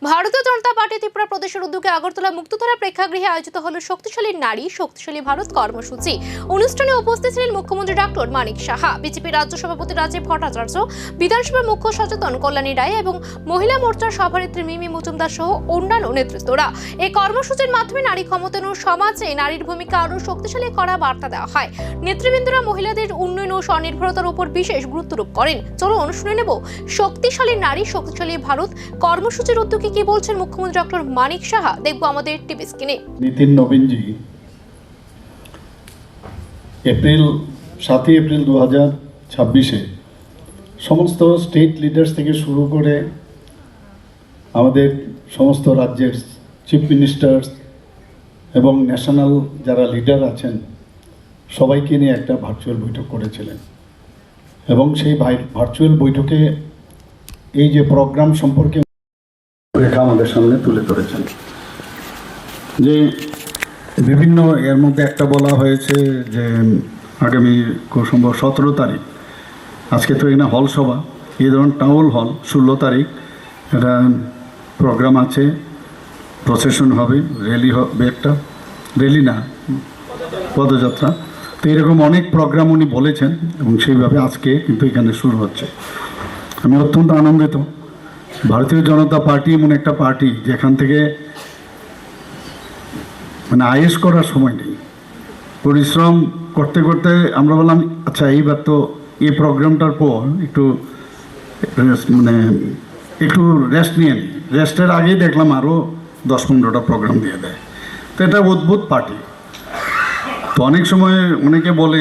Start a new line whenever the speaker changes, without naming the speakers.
ভারতীয় জনতা পার্টি ত্রিপুরা প্রদেশের উদ্যোগে আগরতলা মুক্তধারা প্রেক্ষাগৃহে আয়োজিত হল শক্তিশালী নারী শক্তিশালী ভারত কর্মসূচি। অনুষ্ঠানে উপস্থিত ছিলেন মুখ্যমন্ত্রী ডক্টর মানিক সাহা, বিজেপি রাজ্য সভাপতি রাজীব ভট্টাচার্য, বিধানসভার মুখ্য সচেতন কল্যাণী রায় এবং মহিলা মোর্চার সভানেত্রী মিমি মজুমদার সহ অন্যান্য নেতৃত্বরা। এই কর্মসূচির মাধ্যমে নারী ক্ষমতায়ন ও সমাজে নারীর ভূমিকা আরও শক্তিশালী করা বার্তা দেওয়া হয়। নেতৃবৃন্দরা মহিলাদের উন্নয়ন ও স্বনির্ভরতার উপর বিশেষ গুরুত্বারোপ করেন। চলো শুনে নেব শক্তিশালী নারী শক্তিশালী ভারত কর্মসূচির উদ্যোগে কি বলছেন মুখ্যমন্ত্রী ডক্টর মানিক সাহা। দেখবো আমাদের টিভি স্ক্রিনে।
নিতিন নবীনজি 7 এপ্রিল 2026 সমস্ত স্টেট লিডার্স থেকে শুরু করে আমাদের সমস্ত রাজ্যের চিফ মিনিস্টার্স এবং ন্যাশনাল যারা লিডার আছেন সবাইকে নিয়ে একটা ভার্চুয়াল বৈঠক করেছিলেন এবং সেই ভার্চুয়াল বৈঠকে এই যে প্রোগ্রাম সম্পর্কে রেখা আমাদের সামনে তুলে ধরেছেন যে বিভিন্ন এর মধ্যে একটা বলা হয়েছে যে আগামী সম্ভব 17 তারিখ, আজকে তো এখানে হল সভা, এই ধরুন টাউন হল 16 তারিখ একটা প্রোগ্রাম আছে, প্রসেশন হবে, র্যালি হবে, একটা র্যালি না পদযাত্রা, তো এরকম অনেক প্রোগ্রাম উনি বলেছেন এবং সেইভাবে আজকে কিন্তু এখানে শুরু হচ্ছে। আমি অত্যন্ত আনন্দিত। ভারতীয় জনতা পার্টি এমন একটা পার্টি যেখান থেকে মানে আয়েস করার সময় নেই, পরিশ্রম করতে করতে আমরা বললাম আচ্ছা এইবার তো এই প্রোগ্রামটার পর একটু একটু রেস্ট নিয়ে নিই। রেস্টের আগেই দেখলাম আরও 10-15টা প্রোগ্রাম দিয়ে দেয়। তো এটা অদ্ভুত পার্টি। তো অনেক সময় অনেকে বলে